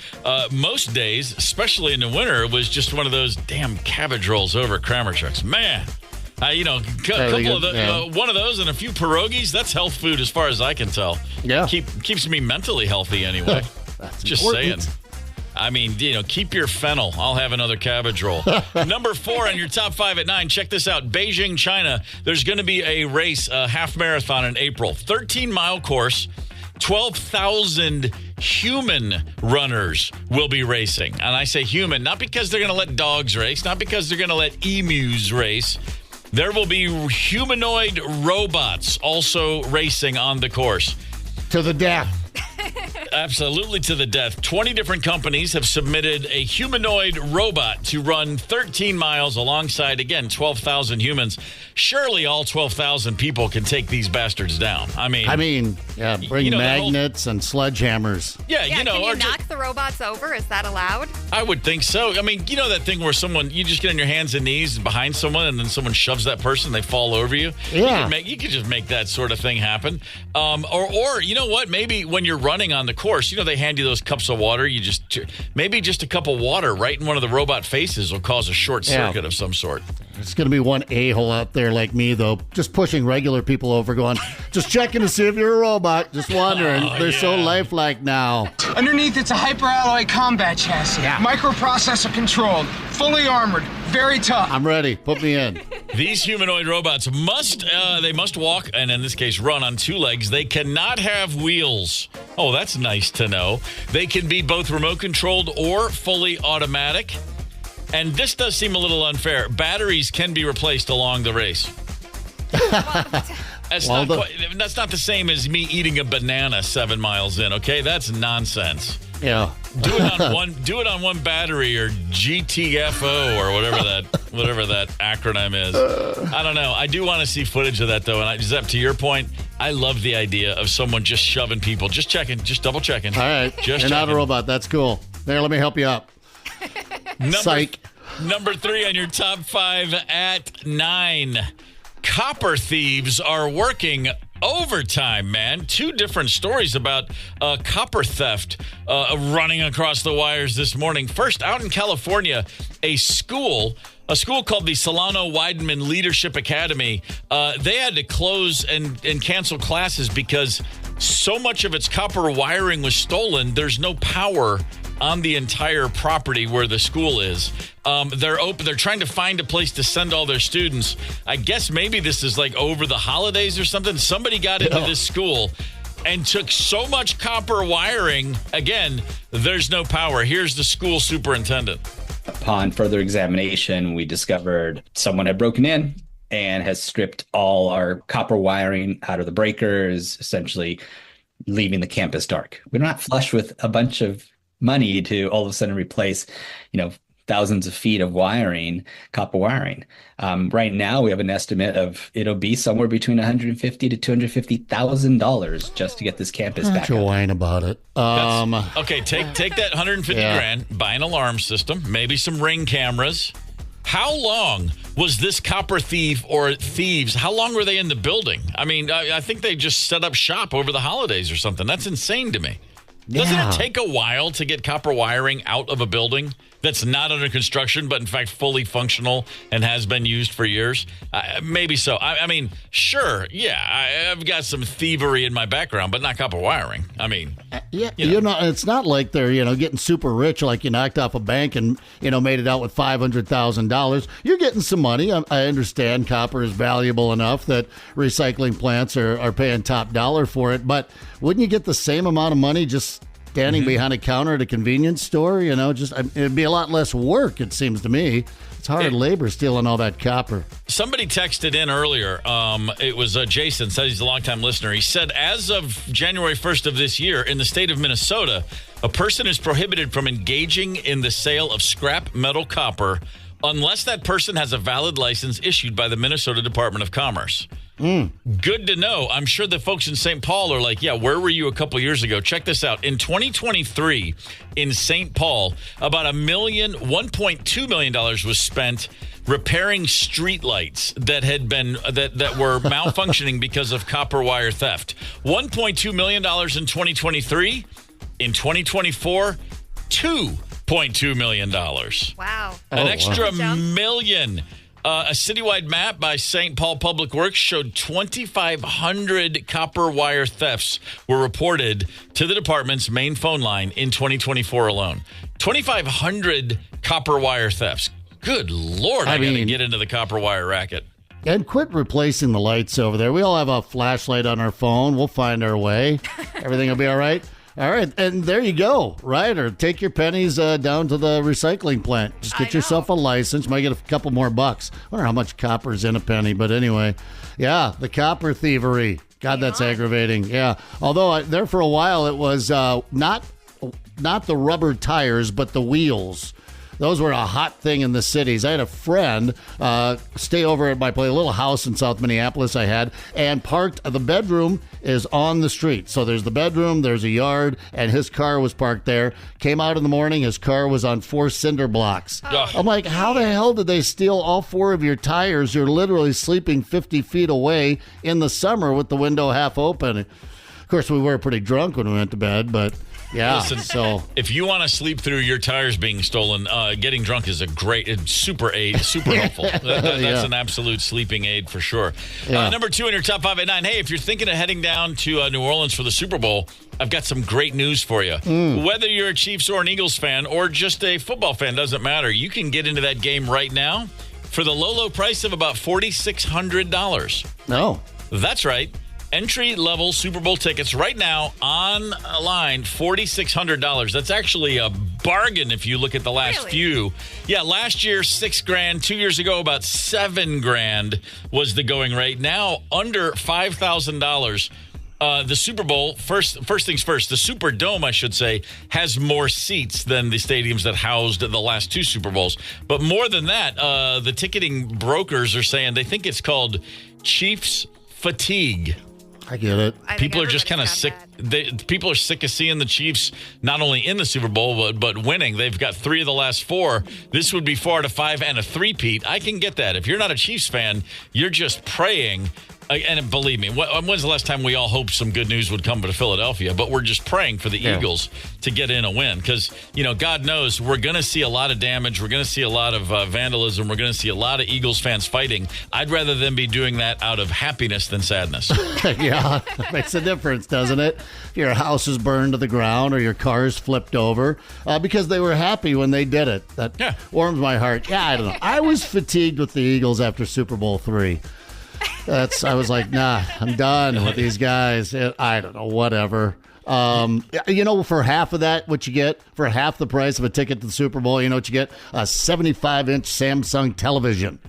most days, especially in the winter, was just one of those damn cabbage rolls over at Kramerchuk's. Man, one of those and a few pierogies. That's health food as far as I can tell. Yeah, keeps me mentally healthy anyway. That's just important. saying. I mean, keep your fennel. I'll have another cabbage roll. Number 4 on your top 5 at 9. Check this out. Beijing, China. There's going to be a race, a half marathon in April. 13-mile course. 12,000 human runners will be racing. And I say human, not because they're going to let dogs race, not because they're going to let emus race. There will be humanoid robots also racing on the course. To the death. Absolutely to the death. 20 different companies have submitted a humanoid robot to run 13 miles alongside, again, 12,000 humans. Surely all 12,000 people can take these bastards down. I mean, bring magnets and sledgehammers. Yeah, can you knock the robots over? Is that allowed? I would think so. I mean, you know that thing where you just get on your hands and knees behind someone and then someone shoves that person, they fall over you? Yeah. You could just make that sort of thing happen. Or you know what? Maybe when you're running on the course, they hand you those cups of water. Maybe just a cup of water right in one of the robot faces will cause a short circuit of some sort. There's going to be one a-hole out there like me, though, just pushing regular people over going, just checking to see if you're a robot. Just wondering. They're so lifelike now. Underneath, it's a hyperalloy combat chassis. Yeah. Microprocessor controlled. Fully armored. Very tough. I'm ready. Put me in. These humanoid robots must walk, and in this case, run on two legs. They cannot have wheels. Oh, that's nice to know. They can be both remote controlled or fully automatic. And this does seem a little unfair. Batteries can be replaced along the race. That's not the same as me eating a banana 7 miles in, okay? That's nonsense. Yeah. Do it on one battery or GTFO or whatever that acronym is. I don't know. I do want to see footage of that, though. And Zep, to your point, I love the idea of someone just shoving people, just checking, just double checking. All right. You're not a robot. That's cool. There, let me help you out. Psych. Number 3 on your top 5 at 9. Copper thieves are working overtime, man. 2 different stories about copper theft running across the wires this morning. First, out in California, a school called the Solano Weideman Leadership Academy, they had to close and cancel classes because so much of its copper wiring was stolen. There's no power on the entire property where the school is. They're trying to find a place to send all their students. I guess maybe this is like over the holidays or something. Somebody got into this school and took so much copper wiring. Again, there's no power. Here's the school superintendent. Upon further examination, we discovered someone had broken in and has stripped all our copper wiring out of the breakers, essentially leaving the campus dark. We're not flush with a bunch of money to all of a sudden replace, thousands of feet of wiring, copper wiring. Right now, we have an estimate of it'll be somewhere between $150,000 to $250,000 just to get this campus back up. Whine about it. Okay, take that $150,000, buy an alarm system, maybe some Ring cameras. How long was this copper thief or thieves? How long were they in the building? I mean, I think they just set up shop over the holidays or something. That's insane to me. Doesn't it take a while to get copper wiring out of a building that's not under construction, but in fact fully functional and has been used for years? Maybe so. I mean, sure, yeah, I've got some thievery in my background, but not copper wiring. I mean, it's not like they're getting super rich, like you knocked off a bank and made it out with $500,000. You're getting some money. I understand copper is valuable enough that recycling plants are paying top dollar for it, but wouldn't you get the same amount of money just standing behind a counter at a convenience store? It'd be a lot less work, it seems to me. It's hard labor stealing all that copper. Somebody texted in earlier. It was Jason, said he's a longtime listener. He said, as of January 1st of this year, in the state of Minnesota, a person is prohibited from engaging in the sale of scrap metal copper unless that person has a valid license issued by the Minnesota Department of Commerce. Good to know. I'm sure the folks in St. Paul are like, yeah, where were you a couple years ago? Check this out. In 2023, in St. Paul, about $1.2 million was spent repairing streetlights that were malfunctioning because of copper wire theft. $1.2 million in 2023. In 2024, $2.2 million. Wow. An extra million. A citywide map by St. Paul Public Works showed 2,500 copper wire thefts were reported to the department's main phone line in 2024 alone. 2,500 copper wire thefts. Good Lord, I got to get into the copper wire racket. And quit replacing the lights over there. We all have a flashlight on our phone. We'll find our way. Everything will be all right. All right, and there you go, right? Or take your pennies down to the recycling plant. Just get yourself a license. You might get a couple more bucks. I wonder how much copper's in a penny, but anyway. Yeah, the copper thievery. God, that's aggravating. Yeah, although there for a while it was not the rubber tires, but the wheels. Those were a hot thing in the cities. I had a friend stay over at my place, a little house in South Minneapolis I had, and parked. The bedroom is on the street. So there's the bedroom, there's a yard, and his car was parked there. Came out in the morning, his car was on 4 cinder blocks. I'm like, how the hell did they steal all 4 of your tires? You're literally sleeping 50 feet away in the summer with the window half open. Of course, we were pretty drunk when we went to bed, but Yeah. Listen, so if you want to sleep through your tires being stolen, getting drunk is a great, super helpful. That's an absolute sleeping aid for sure. Yeah. Number 2 in your top 5 at 9. Hey, if you're thinking of heading down to New Orleans for the Super Bowl, I've got some great news for you. Whether you're a Chiefs or an Eagles fan or just a football fan, doesn't matter. You can get into that game right now for the low price of about $4,600. No. That's right. Entry-level Super Bowl tickets right now online, $4,600. That's actually a bargain if you look at the last few. Yeah, last year, $6,000. 2 years ago, about $7,000 was the going rate. Now, under $5,000. The Super Bowl, first things first, the Superdome, I should say, has more seats than the stadiums that housed the last 2 Super Bowls. But more than that, the ticketing brokers are saying they think it's called Chiefs fatigue. I get it. People are just kind of sick. People are sick of seeing the Chiefs not only in the Super Bowl, but winning. They've got 3 of the last 4. This would be 4 out of 5 and a 3-peat. I can get that. If you're not a Chiefs fan, you're just praying. And believe me, when's the last time we all hoped some good news would come to Philadelphia? But we're just praying for the Eagles to get in a win. Because, God knows we're going to see a lot of damage. We're going to see a lot of vandalism. We're going to see a lot of Eagles fans fighting. I'd rather them be doing that out of happiness than sadness. Yeah, makes a difference, doesn't it? Your house is burned to the ground or your car's flipped over because they were happy when they did it. That warms my heart. Yeah, I don't know. I was fatigued with the Eagles after Super Bowl III. I was like, nah, I'm done with these guys. I don't know, whatever. For half of that, what you get, for half the price of a ticket to the Super Bowl, you know what you get? A 75-inch Samsung television.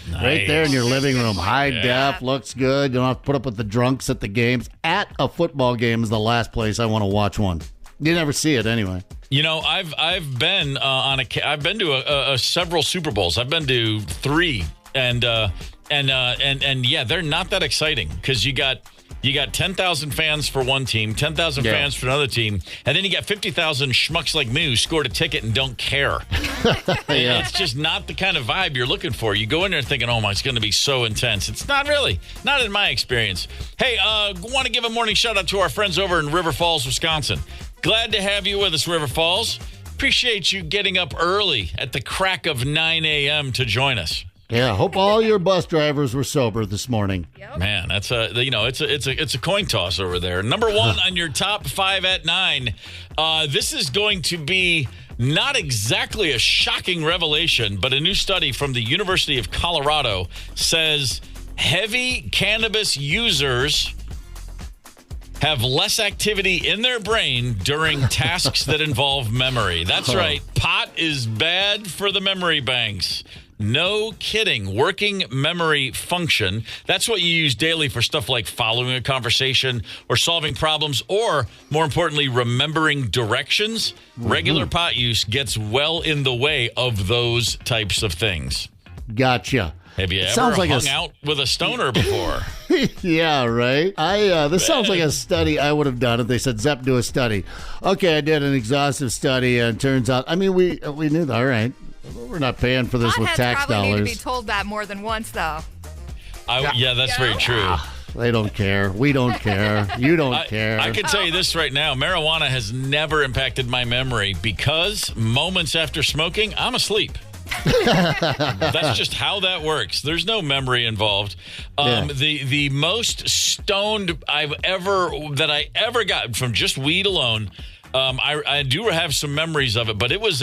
Nice. Right there in your living room. High def, looks good. You don't have to put up with the drunks at the games. At a football game is the last place I want to watch one. You never see it anyway. I've been I've been to several Super Bowls. I've been to 3, and yeah, they're not that exciting because you got 10,000 fans for one team, 10,000 fans for another team, and then you got 50,000 schmucks like me who scored a ticket and don't care. It's just not the kind of vibe you're looking for. You go in there thinking, oh my, it's going to be so intense. It's not really, not in my experience. Hey, want to give a morning shout out to our friends over in River Falls, Wisconsin. Glad to have you with us, River Falls. Appreciate you getting up early at the crack of 9 a.m. to join us. Yeah, hope all your bus drivers were sober this morning. Yep. Man, that's it's a coin toss over there. Number 1 on your top 5 at 9. This is going to be not exactly a shocking revelation, but a new study from the University of Colorado says heavy cannabis users have less activity in their brain during tasks that involve memory. That's right. Pot is bad for the memory banks. No kidding. Working memory function. That's what you use daily for stuff like following a conversation or solving problems or, more importantly, remembering directions. Regular pot use gets well in the way of those types of things. Gotcha. Have you ever hung out with a stoner before? Yeah, right. This sounds like a study I would have done if they said, Zep, do a study. Okay, I did an exhaustive study, and turns out, we knew that. All right. We're not paying for this with tax probably dollars. Need to be told that more than once, though. Yeah, that's very true. They don't care. We don't care. You don't care. I can tell you this right now. Marijuana has never impacted my memory because moments after smoking, I'm asleep. That's just how that works. There's no memory involved. The most stoned I ever got from just weed alone. I do have some memories of it, but it was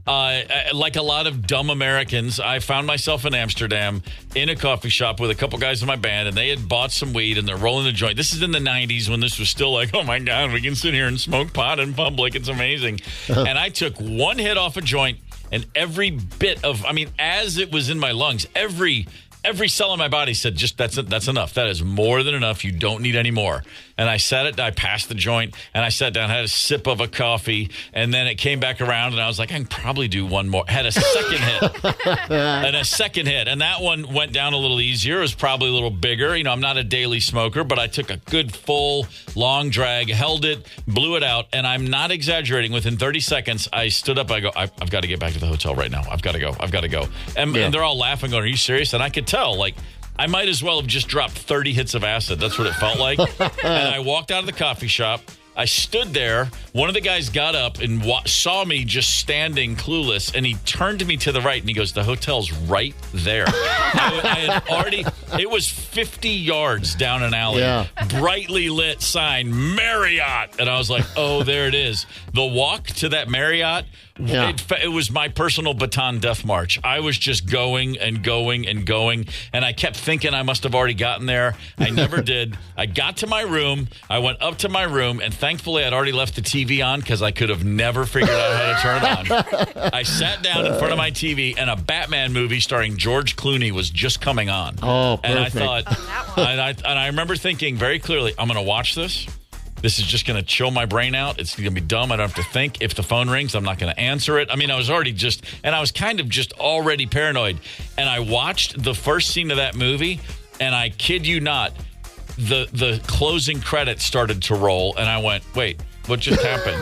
like a lot of dumb Americans. I found myself in Amsterdam in a coffee shop with a couple guys in my band, and they had bought some weed, and they're rolling a joint. This is in the 90s when this was still like, oh, my God, we can sit here and smoke pot in public. It's amazing. And I took one hit off a joint, and every bit of, as it was in my lungs, every cell in my body said, just that's enough. That is more than enough. You don't need any more. And I passed the joint, and I sat down, had a sip of a coffee, and then it came back around, and I was like, I can probably do one more. Had a second hit, and that one went down a little easier. It was probably a little bigger. I'm not a daily smoker, but I took a good full, long drag, held it, blew it out, and I'm not exaggerating. Within 30 seconds, I stood up. I go, I've got to get back to the hotel right now. I've got to go. And they're all laughing, going, are you serious? And I could tell, I might as well have just dropped 30 hits of acid. That's what it felt like. And I walked out of the coffee shop. I stood there. One of the guys got up and saw me just standing clueless, and he turned to me to the right, and he goes, "The hotel's right there." I had already, it was 50 yards down an alley, brightly lit sign, Marriott. And I was like, oh, there it is. The walk to that Marriott, it was my personal baton death march. I was just going and going and going, and I kept thinking I must have already gotten there. I never did. I got to my room. I went up to my room, and thankfully I'd already left the TV on because I could have never figured out how to turn it on. I sat down in front of my TV, and a Batman movie starring George Clooney was just coming on. Oh, perfect. And I thought, and I remember thinking very clearly, I'm going to watch this. This is just going to chill my brain out. It's going to be dumb. I don't have to think. If the phone rings, I'm not going to answer it. I mean, I was already I was kind of just already paranoid. And I watched the first scene of that movie, and I kid you not, the closing credits started to roll, and I went, wait, what just happened?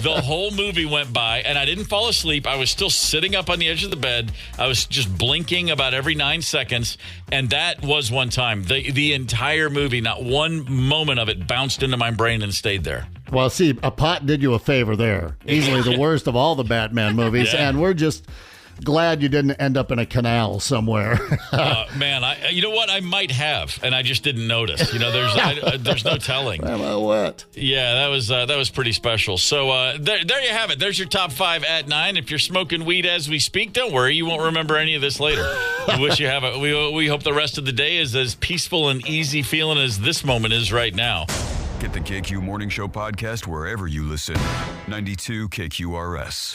The whole movie went by, and I didn't fall asleep. I was still sitting up on the edge of the bed. I was just blinking about every 9 seconds, and that was one time. The entire movie, not one moment of it bounced into my brain and stayed there. Well, see, a pot did you a favor there. Easily the worst of all the Batman movies, and we're just glad you didn't end up in a canal somewhere. Man, you know what? I might have, and I just didn't notice. You know, there's no telling. Well, what? Yeah, that was pretty special. So there you have it. There's your top 5 at 9. If you're smoking weed as we speak, don't worry, you won't remember any of this later. We wish you have it. We hope the rest of the day is as peaceful and easy feeling as this moment is right now. Get the KQ Morning Show podcast wherever you listen. 92 KQRS.